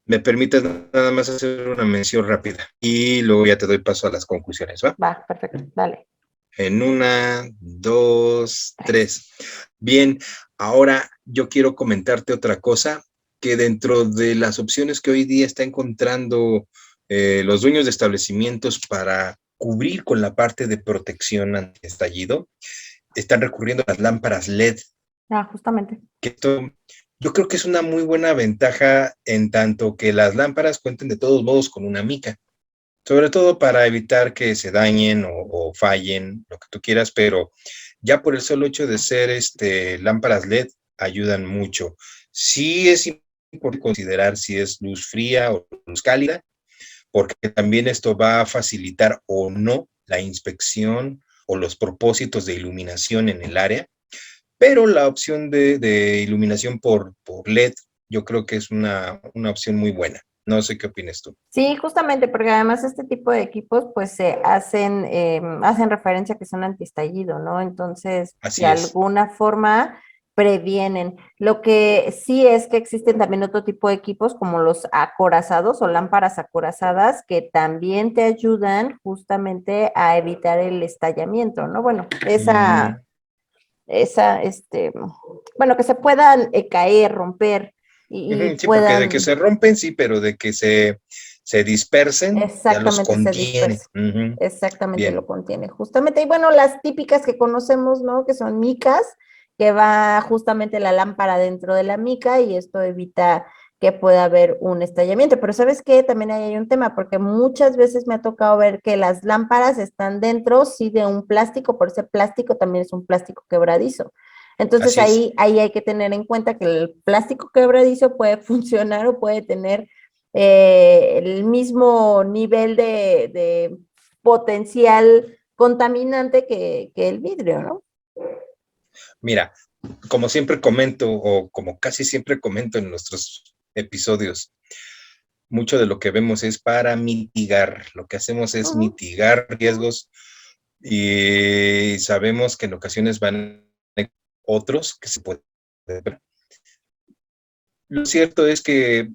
me permites nada más hacer una mención rápida y luego ya te doy paso a las conclusiones, ¿va? Va, perfecto. Dale. En una, dos, Tres. tres. Bien, ahora yo quiero comentarte otra cosa, que dentro de las opciones que hoy día está encontrando los dueños de establecimientos para cubrir con la parte de protección ante estallido, están recurriendo a las lámparas LED. Ah, justamente. Que esto, yo creo que es una muy buena ventaja en tanto que las lámparas cuenten de todos modos con una mica, sobre todo para evitar que se dañen o fallen, lo que tú quieras, pero ya por el solo hecho de ser lámparas LED ayudan mucho. Sí es importante considerar si es luz fría o luz cálida, porque también esto va a facilitar o no la inspección o los propósitos de iluminación en el área, pero la opción de iluminación por LED yo creo que es una opción muy buena. No sé qué opinas tú. Sí, justamente, porque además este tipo de equipos pues se hacen, hacen referencia a que son antiestallido, ¿no? Entonces, de Así es. alguna forma previenen. Lo que sí es que existen también otro tipo de equipos como los acorazados o lámparas acorazadas que también te ayudan justamente a evitar el estallamiento, ¿no? Bueno, bueno, que se puedan caer, romper y Sí, porque de que puedan se rompen, sí, pero de que se dispersen, ya los exactamente se contiene. dispersa. Exactamente lo Bien, contiene, justamente. Y bueno, las típicas que conocemos, ¿no? Que son micas, que va justamente la lámpara dentro de la mica y esto evita que pueda haber un estallamiento. Pero ¿sabes qué? También ahí hay un tema, porque muchas veces me ha tocado ver que las lámparas están dentro, sí, de un plástico, por ese plástico también es un plástico quebradizo. Entonces así es. ahí hay que tener en cuenta que el plástico quebradizo puede funcionar o puede tener el mismo nivel de potencial contaminante que el vidrio, ¿no? Mira, como siempre comento, o como casi siempre comento en nuestros episodios, mucho de lo que vemos es para mitigar. Lo que hacemos es Ujú. mitigar riesgos y sabemos que en ocasiones van otros que se pueden ver. Lo cierto es que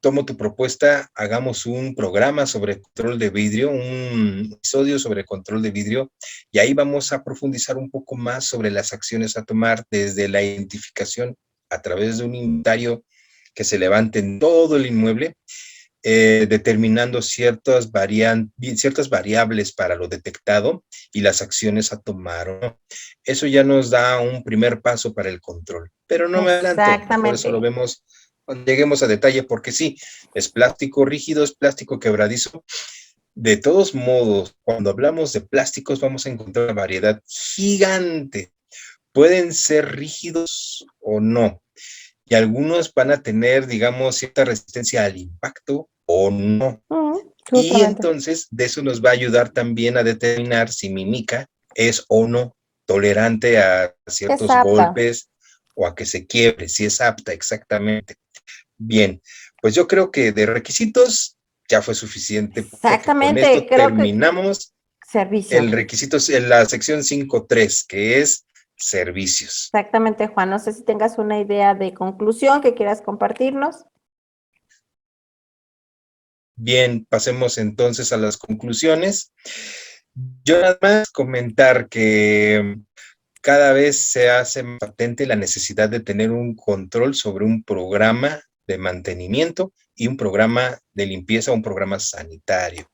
tomo tu propuesta, hagamos un programa sobre control de vidrio, un episodio sobre control de vidrio, y ahí vamos a profundizar un poco más sobre las acciones a tomar desde la identificación a través de un inventario que se levante en todo el inmueble, determinando ciertas variables para lo detectado y las acciones a tomar, ¿no? Eso ya nos da un primer paso para el control, pero no me adelanto, por eso lo Exactamente. vemos cuando lleguemos a detalle, porque sí, es plástico rígido, es plástico quebradizo. De todos modos, cuando hablamos de plásticos vamos a encontrar una variedad gigante. Pueden ser rígidos o no, y algunos van a tener, digamos, cierta resistencia al impacto o no. Y Justamente. entonces de eso nos va a ayudar también a determinar si mi mica es o no tolerante a Que es ciertos apta. golpes o a que se quiebre, si es apta exactamente. Bien, pues yo creo que de requisitos ya fue suficiente, porque con Exactamente. esto Creo que terminamos servicio. el requisito en la sección 5.3, que es servicios. Exactamente, Juan. No sé si tengas una idea de conclusión que quieras compartirnos. Bien, pasemos entonces a las conclusiones. Yo nada más comentar que cada vez se hace más patente la necesidad de tener un control sobre un programa de mantenimiento y un programa de limpieza, un programa sanitario.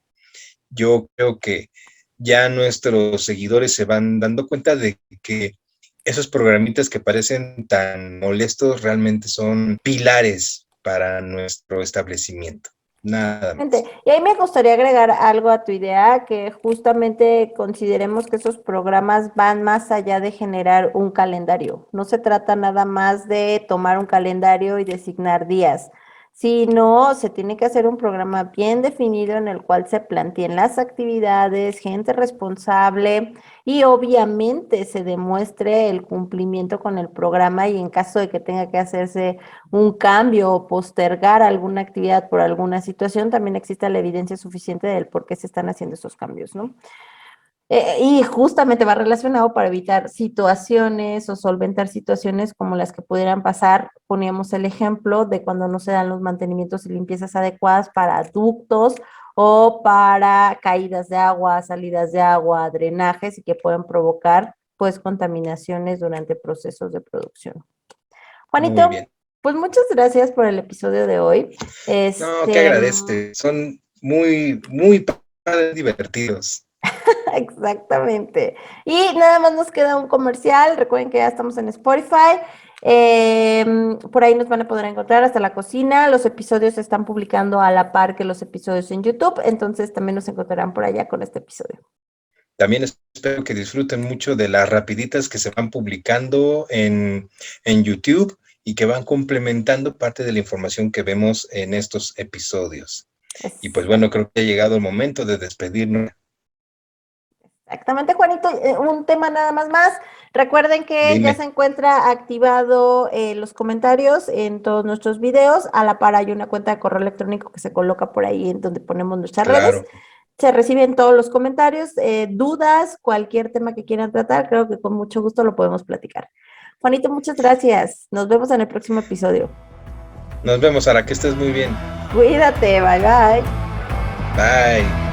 Yo creo que ya nuestros seguidores se van dando cuenta de que esos programitas que parecen tan molestos realmente son pilares para nuestro establecimiento. Nada más. Y ahí me gustaría agregar algo a tu idea, que justamente consideremos que esos programas van más allá de generar un calendario. No se trata nada más de tomar un calendario y designar días, sino se tiene que hacer un programa bien definido en el cual se planteen las actividades, gente responsable y obviamente se demuestre el cumplimiento con el programa y en caso de que tenga que hacerse un cambio o postergar alguna actividad por alguna situación, también existe la evidencia suficiente del por qué se están haciendo esos cambios, ¿no? Y justamente va relacionado para evitar situaciones o solventar situaciones como las que pudieran pasar. Poníamos el ejemplo de cuando no se dan los mantenimientos y limpiezas adecuadas para ductos o para caídas de agua, salidas de agua, drenajes y que pueden provocar pues contaminaciones durante procesos de producción. Muy Juanito, bien. pues muchas gracias por el episodio de hoy. No, que agradece. Son muy, muy padres, divertidos. Exactamente. Y nada más nos queda un comercial. Recuerden que ya estamos en Spotify. Por ahí nos van a poder encontrar hasta la cocina. Los episodios se están publicando a la par que los episodios en YouTube. Entonces también nos encontrarán por allá con este episodio. También espero que disfruten mucho de las rapiditas que se van publicando en YouTube y que van complementando parte de la información que vemos en estos episodios. Y pues bueno, creo que ha llegado el momento de despedirnos. Exactamente, Juanito. Un tema nada más. Recuerden que ya Dime. se encuentra activado los comentarios en todos nuestros videos. A la par hay una cuenta de correo electrónico que se coloca por ahí en donde ponemos nuestras redes. Claro. Se reciben todos los comentarios, dudas, cualquier tema que quieran tratar. Creo que con mucho gusto lo podemos platicar. Juanito, muchas gracias. Nos vemos en el próximo episodio. Nos vemos, Sara, que estés muy bien. Cuídate. Bye, bye. Bye.